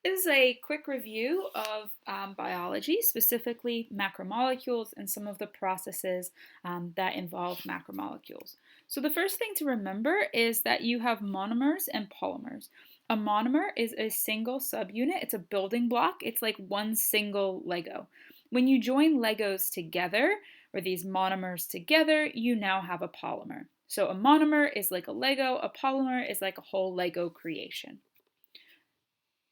This is a quick review of biology, specifically macromolecules and some of the processes that involve macromolecules. So the first thing to remember is that you have monomers and polymers. A monomer is a single subunit. It's a building block. It's like one single Lego. When you join Legos together, or these monomers together, you now have a polymer. So a monomer is like a Lego, a polymer is like a whole Lego creation.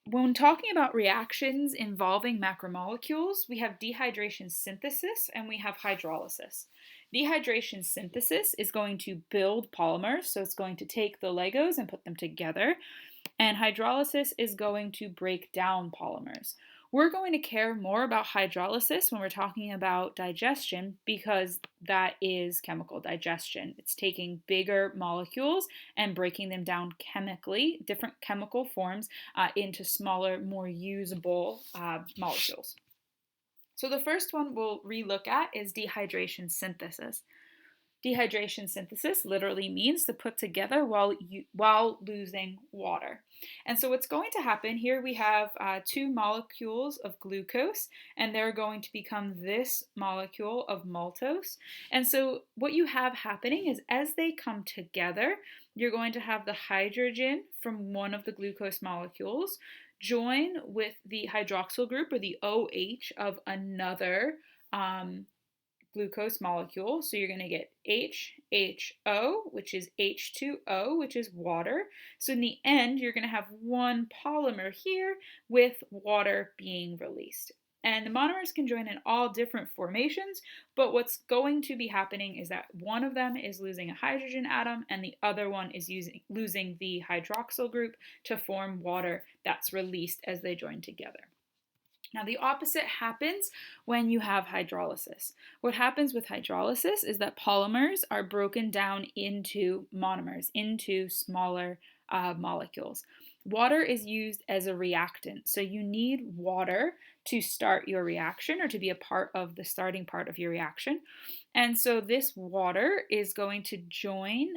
When talking about reactions involving macromolecules, we have dehydration synthesis and we have hydrolysis. Dehydration synthesis is going to build polymers, so it's going to take the Legos and put them together, and hydrolysis is going to break down polymers. We're going to care more about hydrolysis when we're talking about digestion because that is chemical digestion. It's taking bigger molecules and breaking them down chemically, different chemical forms, into smaller, more usable molecules. So the first one we'll relook at is dehydration synthesis. Dehydration synthesis literally means to put together while losing water. And so what's going to happen here, we have two molecules of glucose, and they're going to become this molecule of maltose. And so what you have happening is as they come together, you're going to have the hydrogen from one of the glucose molecules join with the hydroxyl group or the OH of another glucose molecule. So you're going to get HHO, which is H2O, which is water. So in the end, you're going to have one polymer here with water being released. And the monomers can join in all different formations, but what's going to be happening is that one of them is losing a hydrogen atom and the other one is losing the hydroxyl group to form water that's released as they join together. Now, the opposite happens when you have hydrolysis. What happens with hydrolysis is that polymers are broken down into monomers, into smaller molecules. Water is used as a reactant, so you need water to start your reaction or to be a part of the starting part of your reaction. And so this water is going to join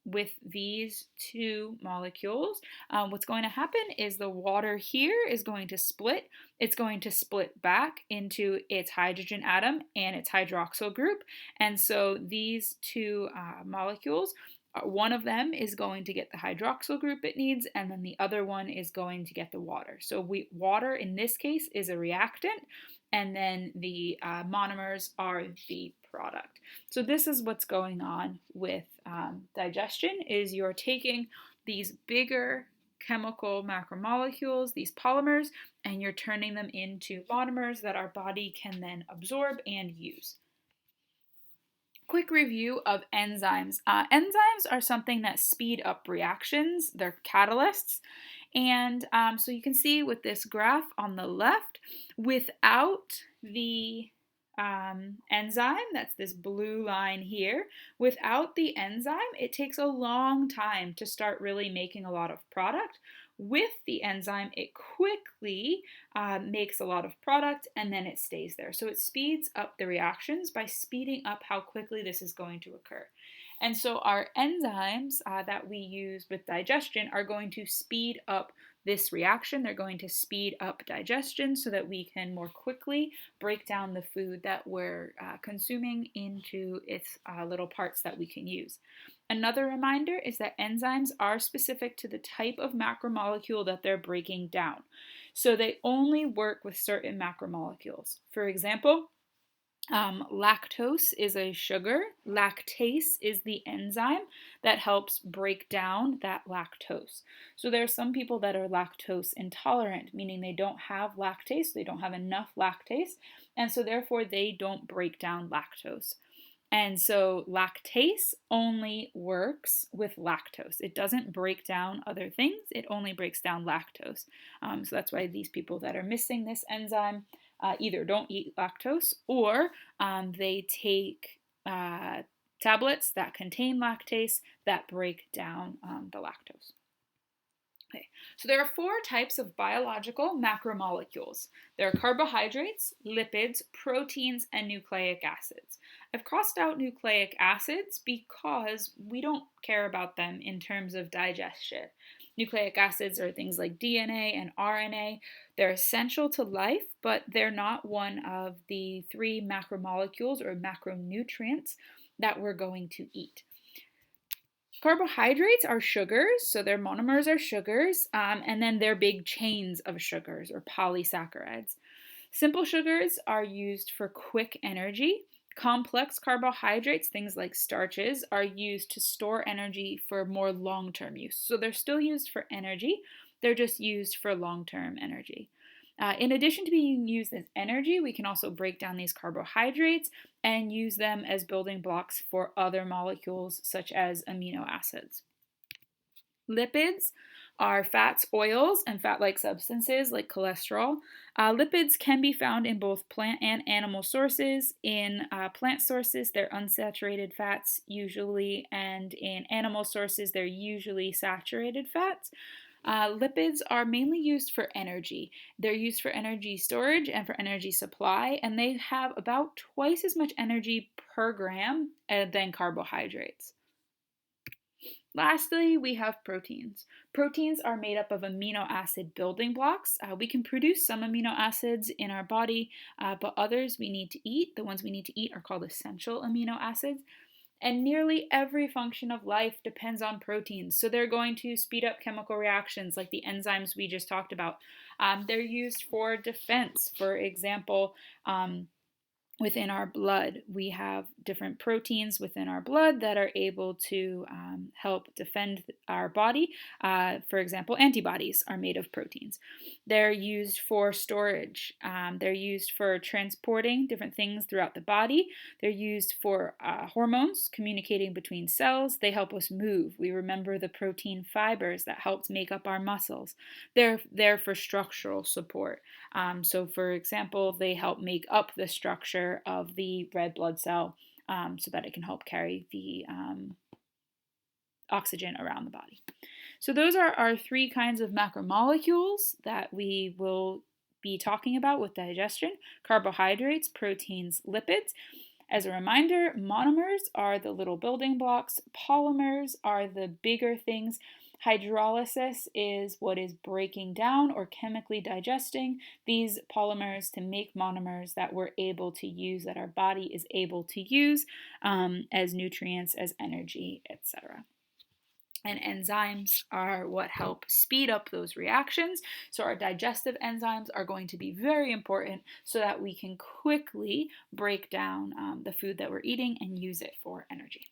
with these two molecules. What's going to happen is the water here is going to split. It's going to split back into its hydrogen atom and its hydroxyl group. And so these two molecules, one of them is going to get the hydroxyl group it needs, and then the other one is going to get the water. So water in this case is a reactant, and then the monomers are the product. So this is what's going on with digestion, is you're taking these bigger chemical macromolecules, these polymers, and you're turning them into monomers that our body can then absorb and use. Quick review of enzymes. Enzymes are something that speed up reactions. They're catalysts. And so you can see with this graph on the left, without the enzyme, that's this blue line here, without the enzyme, it takes a long time to start really making a lot of product. With the enzyme, it quickly makes a lot of product and then it stays there. So it speeds up the reactions by speeding up how quickly this is going to occur. And so our enzymes that we use with digestion are going to speed up this reaction. They're going to speed up digestion so that we can more quickly break down the food that we're consuming into its little parts that we can use. Another reminder is that enzymes are specific to the type of macromolecule that they're breaking down. So they only work with certain macromolecules. For example, lactose is a sugar. Lactase is the enzyme that helps break down that lactose. So there are some people that are lactose intolerant, meaning they don't have lactase, they don't have enough lactase, and so therefore they don't break down lactose. And so lactase only works with lactose. It doesn't break down other things, it only breaks down lactose. So that's why these people that are missing this enzyme either don't eat lactose or they take tablets that contain lactase that break down the lactose. Okay, so there are four types of biological macromolecules. There are carbohydrates, lipids, proteins, and nucleic acids. I've crossed out nucleic acids because we don't care about them in terms of digestion. Nucleic acids are things like DNA and RNA. They're essential to life, but they're not one of the three macromolecules or macronutrients that we're going to eat. Carbohydrates are sugars, so their monomers are sugars, and then they're big chains of sugars or polysaccharides. Simple sugars are used for quick energy. Complex carbohydrates, things like starches, are used to store energy for more long term use. So they're still used for energy, they're just used for long term energy. In addition to being used as energy, we can also break down these carbohydrates and use them as building blocks for other molecules, such as amino acids. Lipids are fats, oils, and fat-like substances like cholesterol. Lipids can be found in both plant and animal sources. In plant sources, they're unsaturated fats usually, and in animal sources, they're usually saturated fats. Lipids are mainly used for energy. They're used for energy storage and for energy supply, and they have about twice as much energy per gram than carbohydrates. Lastly, we have proteins. Proteins are made up of amino acid building blocks. We can produce some amino acids in our body, but others we need to eat. The ones we need to eat are called essential amino acids. And nearly every function of life depends on proteins. So they're going to speed up chemical reactions like the enzymes we just talked about. They're used for defense. For example, within our blood, we have different proteins within our blood that are able to help defend our body. For example, antibodies are made of proteins. They're used for storage. They're used for transporting different things throughout the body. They're used for hormones communicating between cells. They help us move. We remember the protein fibers that helped make up our muscles. They're there for structural support. So, for example, they help make up the structure of the red blood cell so that it can help carry the oxygen around the body. So those are our three kinds of macromolecules that we will be talking about with digestion: carbohydrates, proteins, lipids. As a reminder, monomers are the little building blocks, polymers are the bigger things. Hydrolysis is what is breaking down or chemically digesting these polymers to make monomers that we're able to use, that our body is able to use as nutrients, as energy, etc. And enzymes are what help speed up those reactions. So our digestive enzymes are going to be very important so that we can quickly break down the food that we're eating and use it for energy.